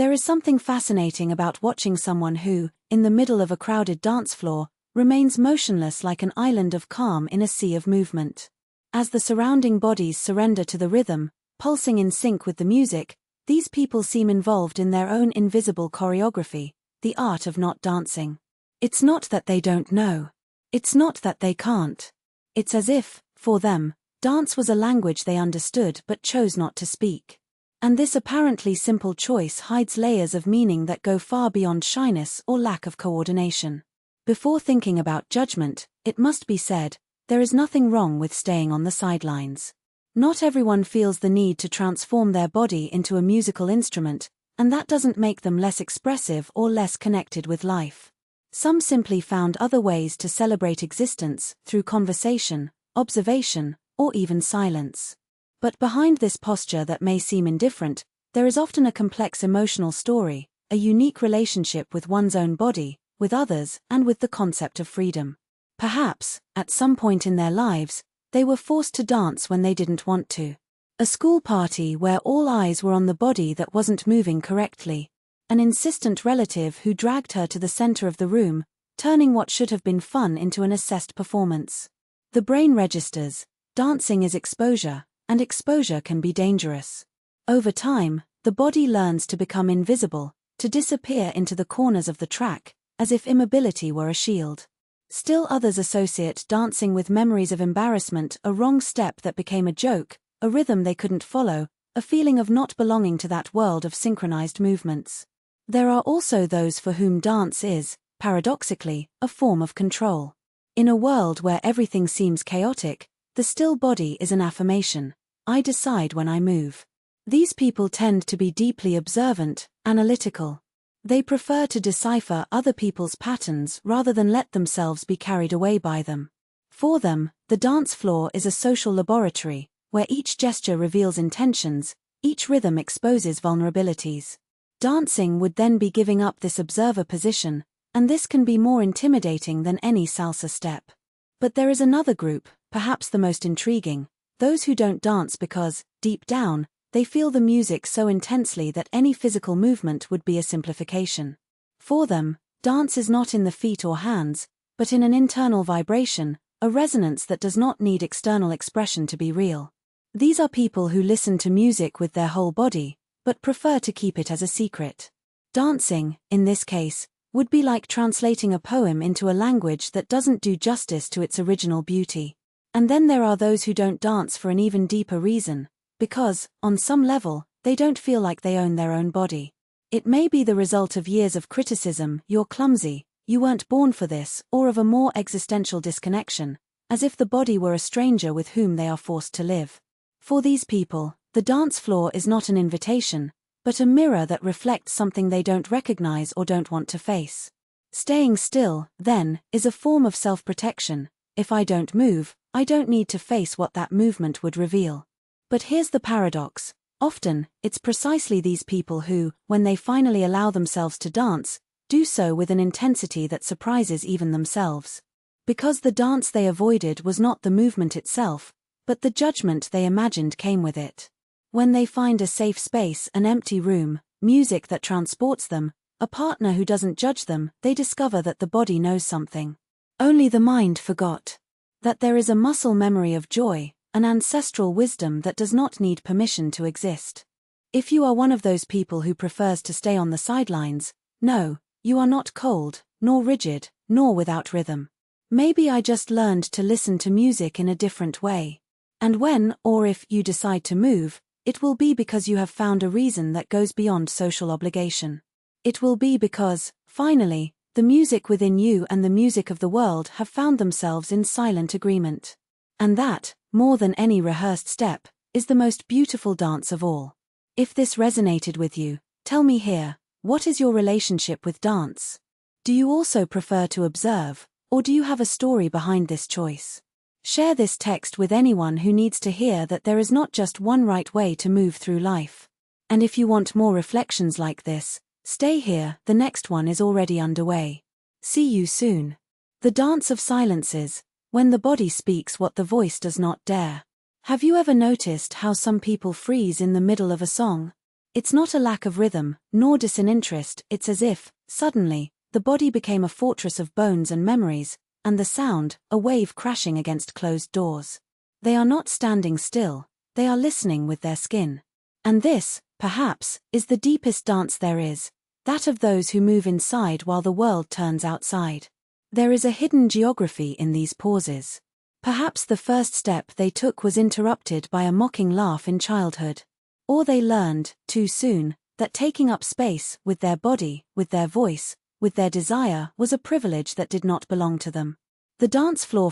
There is something fascinating about watching someone who, in the middle of a crowded dance floor, remains motionless like an island of calm in a sea of movement. As the surrounding bodies surrender to the rhythm, pulsing in sync with the music, these people seem involved in their own invisible choreography, the art of not dancing. It's not that they don't know. It's not that they can't. It's as if, for them, dance was a language they understood but chose not to speak. And this apparently simple choice hides layers of meaning that go far beyond shyness or lack of coordination. Before thinking about judgment, it must be said, there is nothing wrong with staying on the sidelines. Not everyone feels the need to transform their body into a musical instrument, and that doesn't make them less expressive or less connected with life. Some simply found other ways to celebrate existence, through conversation, observation, or even silence. But behind this posture that may seem indifferent, there is often a complex emotional story, a unique relationship with one's own body, with others, and with the concept of freedom. Perhaps, at some point in their lives, they were forced to dance when they didn't want to. A school party where all eyes were on the body that wasn't moving correctly. An insistent relative who dragged her to the center of the room, turning what should have been fun into an assessed performance. The brain registers, dancing is exposure, and exposure can be dangerous. Over time, the body learns to become invisible, to disappear into the corners of the track, as if immobility were a shield. Still others associate dancing with memories of embarrassment, a wrong step that became a joke, a rhythm they couldn't follow, a feeling of not belonging to that world of synchronized movements. There are also those for whom dance is, paradoxically, a form of control. In a world where everything seems chaotic, the still body is an affirmation. I decide when I move. These people tend to be deeply observant, analytical. They prefer to decipher other people's patterns rather than let themselves be carried away by them. For them, the dance floor is a social laboratory, where each gesture reveals intentions, each rhythm exposes vulnerabilities. Dancing would then be giving up this observer position, and this can be more intimidating than any salsa step. But there is another group, perhaps the most intriguing, those who don't dance because, deep down, they feel the music so intensely that any physical movement would be a simplification. For them, dance is not in the feet or hands, but in an internal vibration, a resonance that does not need external expression to be real. These are people who listen to music with their whole body, but prefer to keep it as a secret. Dancing, in this case, would be like translating a poem into a language that doesn't do justice to its original beauty. And then there are those who don't dance for an even deeper reason, because, on some level, they don't feel like they own their own body. It may be the result of years of criticism, you're clumsy, you weren't born for this, or of a more existential disconnection, as if the body were a stranger with whom they are forced to live. For these people, the dance floor is not an invitation, but a mirror that reflects something they don't recognize or don't want to face. Staying still, then, is a form of self-protection. If I don't move, I don't need to face what that movement would reveal. But here's the paradox. Often, it's precisely these people who, when they finally allow themselves to dance, do so with an intensity that surprises even themselves. Because the dance they avoided was not the movement itself, but the judgment they imagined came with it. When they find a safe space, an empty room, music that transports them, a partner who doesn't judge them, they discover that the body knows something only the mind forgot. That there is a muscle memory of joy, an ancestral wisdom that does not need permission to exist. If you are one of those people who prefers to stay on the sidelines, no, you are not cold, nor rigid, nor without rhythm. Maybe I just learned to listen to music in a different way. And when, or if, you decide to move, it will be because you have found a reason that goes beyond social obligation. It will be because, finally, the music within you and the music of the world have found themselves in silent agreement. And that, more than any rehearsed step, is the most beautiful dance of all. If this resonated with you, tell me here, what is your relationship with dance? Do you also prefer to observe, or do you have a story behind this choice? Share this text with anyone who needs to hear that there is not just one right way to move through life. And if you want more reflections like this, stay here, the next one is already underway. See you soon. The Dance of Silences, when the body speaks what the voice does not dare. Have you ever noticed how some people freeze in the middle of a song? It's not a lack of rhythm, nor disinterest, it's as if, suddenly, the body became a fortress of bones and memories, and the sound, a wave crashing against closed doors. They are not standing still, they are listening with their skin. And this, perhaps, is the deepest dance there is, that of those who move inside while the world turns outside. There is a hidden geography in these pauses. Perhaps the first step they took was interrupted by a mocking laugh in childhood. Or they learned, too soon, that taking up space, with their body, with their voice, with their desire, was a privilege that did not belong to them. The dance floor,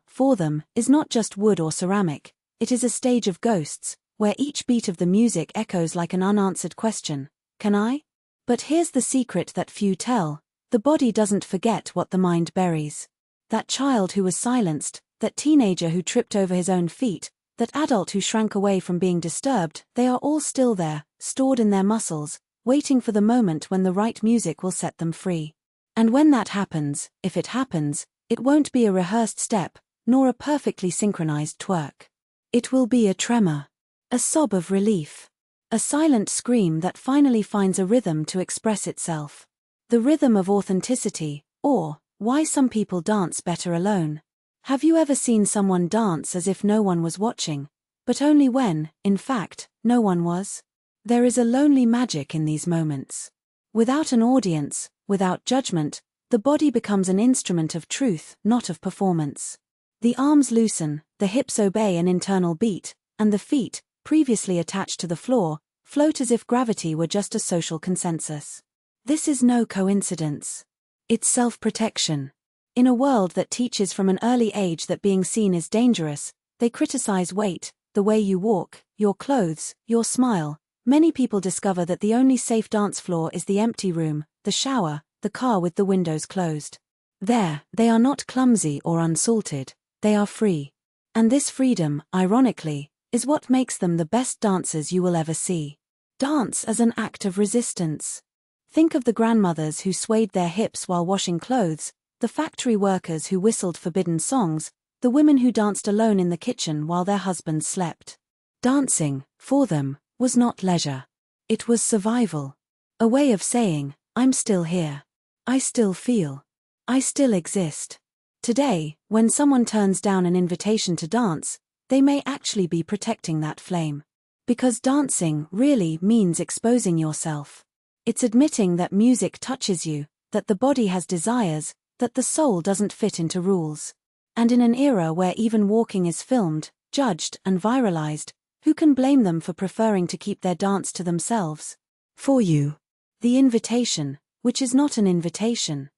for them, is not just wood or ceramic, it is a stage of ghosts, where each beat of the music echoes like an unanswered question, can I? But here's the secret that few tell, the body doesn't forget what the mind buries. That child who was silenced, that teenager who tripped over his own feet, that adult who shrank away from being disturbed, they are all still there, stored in their muscles, waiting for the moment when the right music will set them free. And when that happens, if it happens, it won't be a rehearsed step, nor a perfectly synchronized twerk. It will be a tremor, a sob of relief, a silent scream that finally finds a rhythm to express itself. The rhythm of authenticity, or, why some people dance better alone. Have you ever seen someone dance as if no one was watching, but only when, in fact, no one was? There is a lonely magic in these moments. Without an audience, without judgment, the body becomes an instrument of truth, not of performance. The arms loosen, the hips obey an internal beat, and the feet, previously attached to the floor, float as if gravity were just a social consensus. This is no coincidence. It's self-protection. In a world that teaches from an early age that being seen is dangerous, they criticize weight, the way you walk, your clothes, your smile. Many people discover that the only safe dance floor is the empty room, the shower, the car with the windows closed. There, they are not clumsy or unsalted, they are free. And this freedom, ironically, is what makes them the best dancers you will ever see. Dance as an act of resistance. Think of the grandmothers who swayed their hips while washing clothes, the factory workers who whistled forbidden songs, the women who danced alone in the kitchen while their husbands slept. Dancing, for them, was not leisure. It was survival. A way of saying, I'm still here. I still feel. I still exist. Today, when someone turns down an invitation to dance, they may actually be protecting that flame. Because dancing really means exposing yourself. It's admitting that music touches you, that the body has desires, that the soul doesn't fit into rules. And in an era where even walking is filmed, judged, and viralized, who can blame them for preferring to keep their dance to themselves? For you. The invitation, which is not an invitation.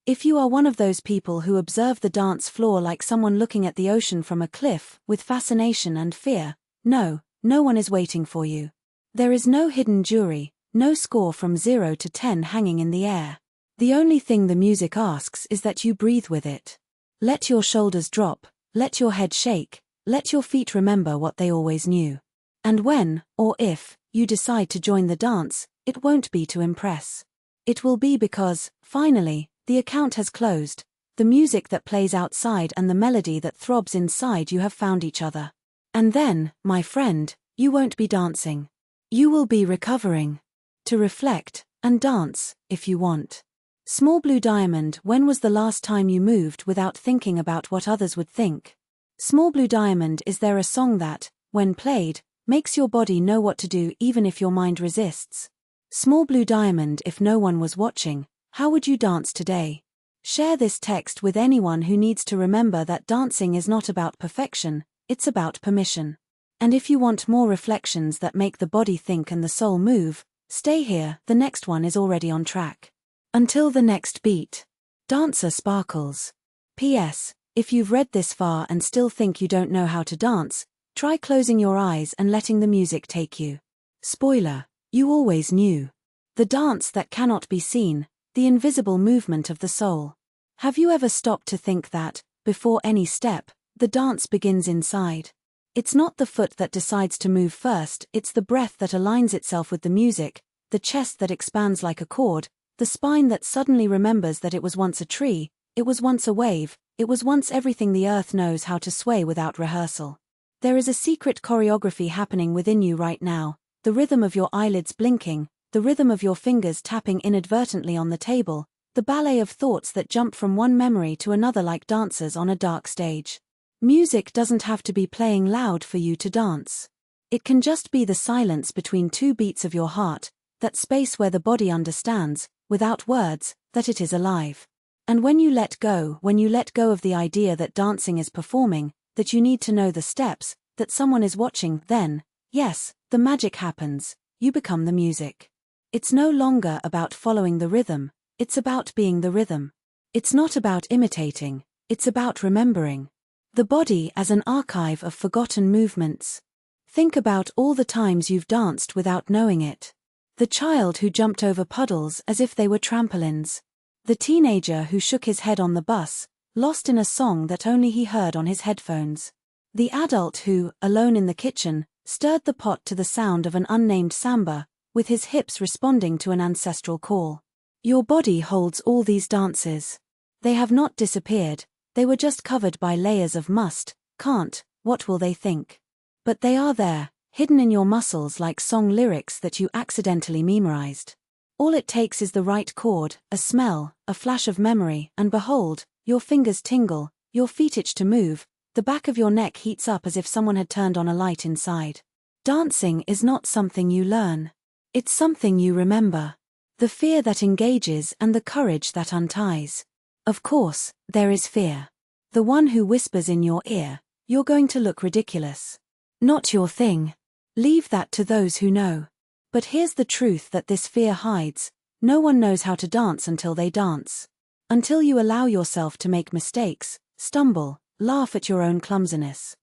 If you are one of those people who observe the dance floor like someone looking at the ocean from a cliff, with fascination and fear, no one is waiting for you. There is no hidden jury, no score from 0 to 10 hanging in the air. The only thing the music asks is that you breathe with it. Let your shoulders drop, let your head shake, let your feet remember what they always knew. And when, or if, you decide to join the dance, it won't be to impress. It will be because, finally, the account has closed, the music that plays outside and the melody that throbs inside you have found each other. And then, my friend, you won't be dancing. You will be recovering. To reflect, and dance, if you want. Small Blue Diamond, when was the last time you moved without thinking about what others would think? Small Blue Diamond, is there a song that, when played, makes your body know what to do even if your mind resists? Small Blue Diamond, if no one was watching, how would you dance today? Share this text with anyone who needs to remember that dancing is not about perfection, it's about permission. And if you want more reflections that make the body think and the soul move, stay here, the next one is already on track. Until the next beat. Dancer Sparkles. P.S. If you've read this far and still think you don't know how to dance, try closing your eyes and letting the music take you. Spoiler, you always knew. The dance that cannot be seen, the invisible movement of the soul. Have you ever stopped to think that, before any step, the dance begins inside? It's not the foot that decides to move first, it's the breath that aligns itself with the music, the chest that expands like a chord, the spine that suddenly remembers that it was once a tree, it was once a wave, it was once everything the earth knows how to sway without rehearsal. There is a secret choreography happening within you right now, the rhythm of your eyelids blinking, the rhythm of your fingers tapping inadvertently on the table, the ballet of thoughts that jump from one memory to another like dancers on a dark stage. Music doesn't have to be playing loud for you to dance. It can just be the silence between two beats of your heart, that space where the body understands, without words, that it is alive. And when you let go of the idea that dancing is performing, that you need to know the steps, that someone is watching, then, yes, the magic happens, you become the music. It's no longer about following the rhythm, it's about being the rhythm. It's not about imitating, it's about remembering. The body as an archive of forgotten movements. Think about all the times you've danced without knowing it. The child who jumped over puddles as if they were trampolines. The teenager who shook his head on the bus, lost in a song that only he heard on his headphones. The adult who, alone in the kitchen, stirred the pot to the sound of an unnamed samba, with his hips responding to an ancestral call. Your body holds all these dances. They have not disappeared, they were just covered by layers of must, can't, what will they think? But they are there, hidden in your muscles like song lyrics that you accidentally memorized. All it takes is the right chord, a smell, a flash of memory, and behold, your fingers tingle, your feet itch to move, the back of your neck heats up as if someone had turned on a light inside. Dancing is not something you learn. It's something you remember. The fear that engages and the courage that unties. Of course, there is fear. The one who whispers in your ear, you're going to look ridiculous. Not your thing. Leave that to those who know. But here's the truth that this fear hides. No one knows how to dance until they dance. Until you allow yourself to make mistakes, stumble, laugh at your own clumsiness.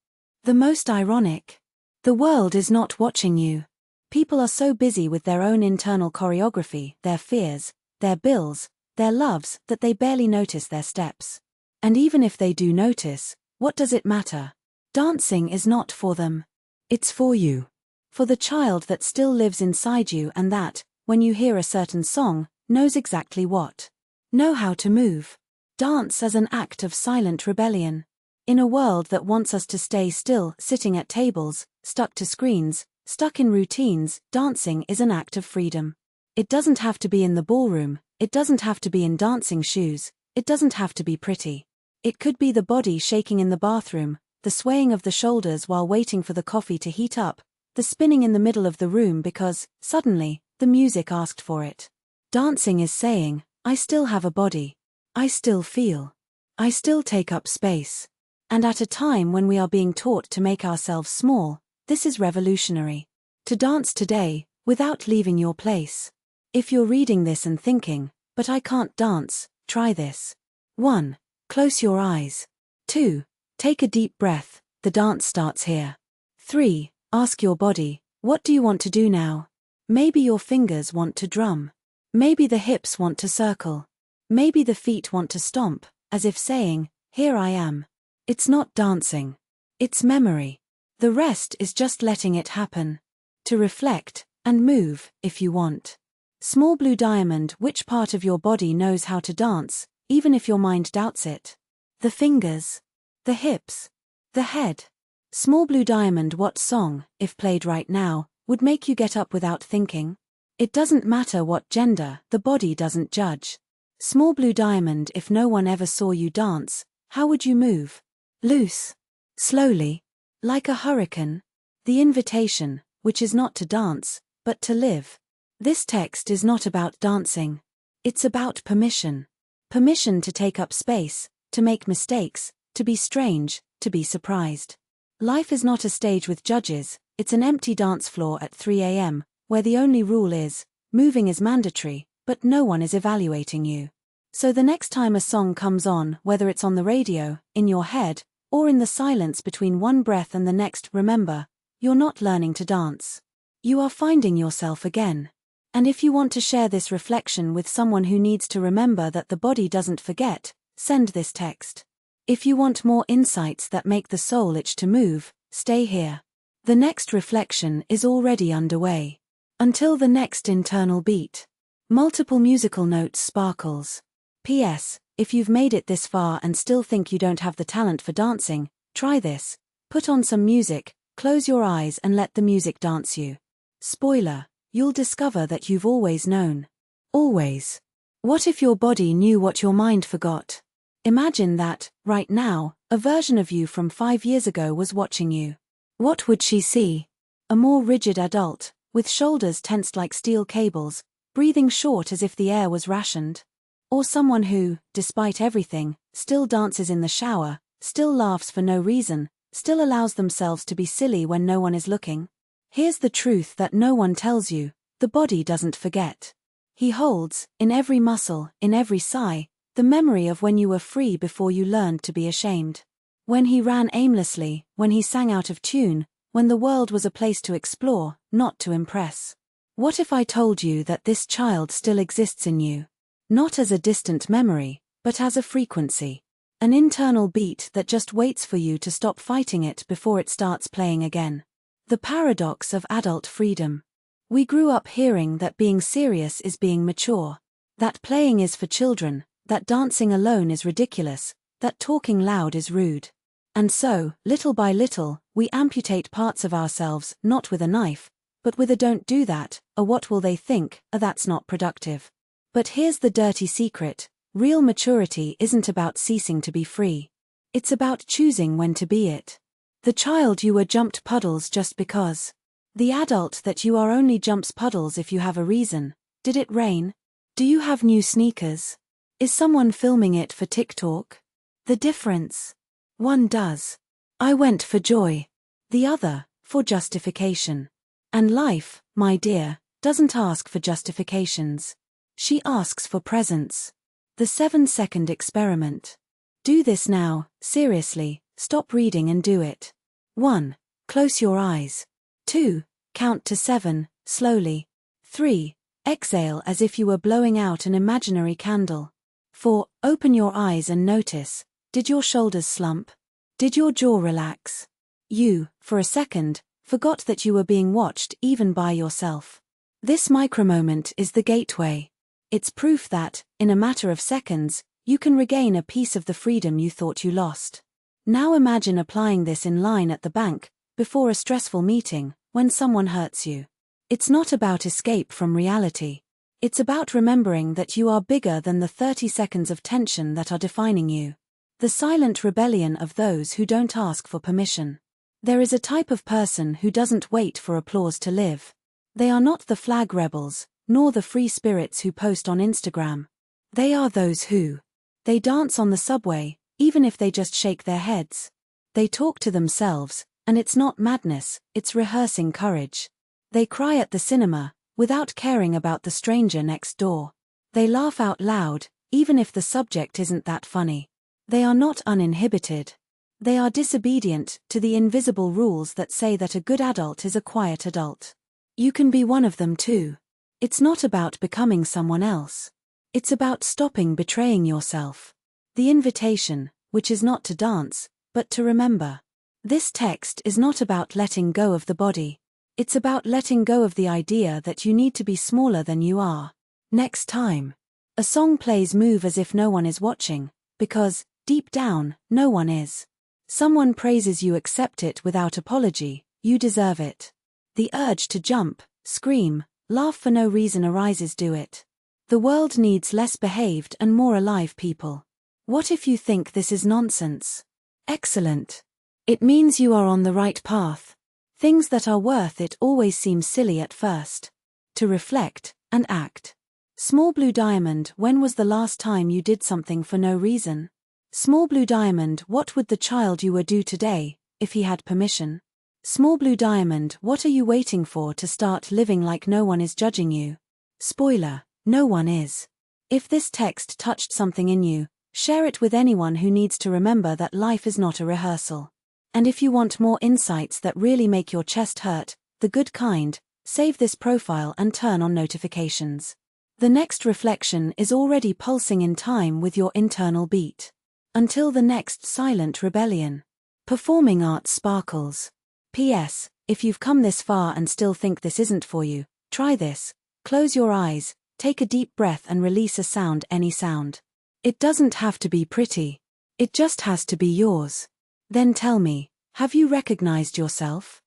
The most ironic. The world is not watching you. People are so busy with their own internal choreography, their fears, their bills, their loves, that they barely notice their steps. And even if they do notice, what does it matter? Dancing is not for them. It's for you. For the child that still lives inside you and that, when you hear a certain song, knows exactly what. Know how to move. Dance as an act of silent rebellion. In a world that wants us to stay still, sitting at tables, stuck to screens, stuck in routines, dancing is an act of freedom. It doesn't have to be in the ballroom, it doesn't have to be in dancing shoes, it doesn't have to be pretty. It could be the body shaking in the bathroom, the swaying of the shoulders while waiting for the coffee to heat up, the spinning in the middle of the room because, suddenly, the music asked for it. Dancing is saying, I still have a body. I still feel. I still take up space. And at a time when we are being taught to make ourselves small, this is revolutionary. To dance today, without leaving your place. If you're reading this and thinking, but I can't dance, try this. 1. Close your eyes. 2. Take a deep breath, the dance starts here. 3. Ask your body, what do you want to do now? Maybe your fingers want to drum. Maybe the hips want to circle. Maybe the feet want to stomp, as if saying, here I am. It's not dancing. It's memory. The rest is just letting it happen. To reflect, and move, if you want. Small blue diamond, which part of your body knows how to dance, even if your mind doubts it? The fingers. The hips. The head. Small blue diamond, what song, if played right now, would make you get up without thinking? It doesn't matter what gender, the body doesn't judge. Small blue diamond, if no one ever saw you dance, how would you move? Loose. Slowly. Like a hurricane. The invitation, which is not to dance, but to live. This text is not about dancing. It's about permission. Permission to take up space, to make mistakes, to be strange, to be surprised. Life is not a stage with judges, it's an empty dance floor at 3 a.m., where the only rule is, moving is mandatory, but no one is evaluating you. So the next time a song comes on, whether it's on the radio, in your head, or in the silence between one breath and the next, remember, you're not learning to dance. You are finding yourself again. And if you want to share this reflection with someone who needs to remember that the body doesn't forget, send this text. If you want more insights that make the soul itch to move, stay here. The next reflection is already underway. Until the next internal beat. Multiple musical notes sparkles. P.S. If you've made it this far and still think you don't have the talent for dancing, try this. Put on some music, close your eyes and let the music dance you. Spoiler, you'll discover that you've always known. Always. What if your body knew what your mind forgot? Imagine that, right now, a version of you from 5 years ago was watching you. What would she see? A more rigid adult, with shoulders tensed like steel cables, breathing short as if the air was rationed? Or someone who, despite everything, still dances in the shower, still laughs for no reason, still allows themselves to be silly when no one is looking? Here's the truth that no one tells you: the body doesn't forget. He holds, in every muscle, in every sigh, the memory of when you were free before you learned to be ashamed. When he ran aimlessly, when he sang out of tune, when the world was a place to explore, not to impress. What if I told you that this child still exists in you? Not as a distant memory, but as a frequency. An internal beat that just waits for you to stop fighting it before it starts playing again. The paradox of adult freedom. We grew up hearing that being serious is being mature, that playing is for children, that dancing alone is ridiculous, that talking loud is rude. And so, little by little, we amputate parts of ourselves, not with a knife, but with a "don't do that," a "what will they think," a "that's not productive." But here's the dirty secret: real maturity isn't about ceasing to be free. It's about choosing when to be it. The child you were jumped puddles just because. The adult that you are only jumps puddles if you have a reason. Did it rain? Do you have new sneakers? Is someone filming it for TikTok? The difference? One does. I went for joy. The other, for justification. And life, my dear, doesn't ask for justifications. She asks for presence. The 7-second experiment. Do this now, seriously, stop reading and do it. 1. Close your eyes. 2. Count to 7, slowly. 3. Exhale as if you were blowing out an imaginary candle. 4. Open your eyes and notice. Did your shoulders slump? Did your jaw relax? You, for a second, forgot that you were being watched even by yourself. This micromoment is the gateway. It's proof that, in a matter of seconds, you can regain a piece of the freedom you thought you lost. Now imagine applying this in line at the bank, before a stressful meeting, when someone hurts you. It's not about escape from reality. It's about remembering that you are bigger than the 30 seconds of tension that are defining you. The silent rebellion of those who don't ask for permission. There is a type of person who doesn't wait for applause to live. They are not the flag rebels, nor the free spirits who post on Instagram. They are those who. They dance on the subway, even if they just shake their heads. They talk to themselves, and it's not madness, it's rehearsing courage. They cry at the cinema, without caring about the stranger next door. They laugh out loud, even if the subject isn't that funny. They are not uninhibited. They are disobedient to the invisible rules that say that a good adult is a quiet adult. You can be one of them too. It's not about becoming someone else. It's about stopping betraying yourself. The invitation, which is not to dance, but to remember. This text is not about letting go of the body. It's about letting go of the idea that you need to be smaller than you are. Next time a song plays, move as if no one is watching, because, deep down, no one is. Someone praises you, accept it without apology, you deserve it. The urge to jump, scream, laugh for no reason arises, do it. The world needs less behaved and more alive people. What if you think this is nonsense? Excellent. It means you are on the right path. Things that are worth it always seem silly at first. To reflect and act. Small blue diamond, when was the last time you did something for no reason? Small blue diamond, what would the child you were do today, if he had permission? Small blue diamond, what are you waiting for to start living like no one is judging you? Spoiler, no one is. If this text touched something in you, share it with anyone who needs to remember that life is not a rehearsal. And if you want more insights that really make your chest hurt, the good kind, save this profile and turn on notifications. The next reflection is already pulsing in time with your internal beat. Until the next silent rebellion. Performing arts sparkles. P.S. If you've come this far and still think this isn't for you, try this. Close your eyes, take a deep breath and release a sound, any sound. It doesn't have to be pretty. It just has to be yours. Then tell me, have you recognized yourself?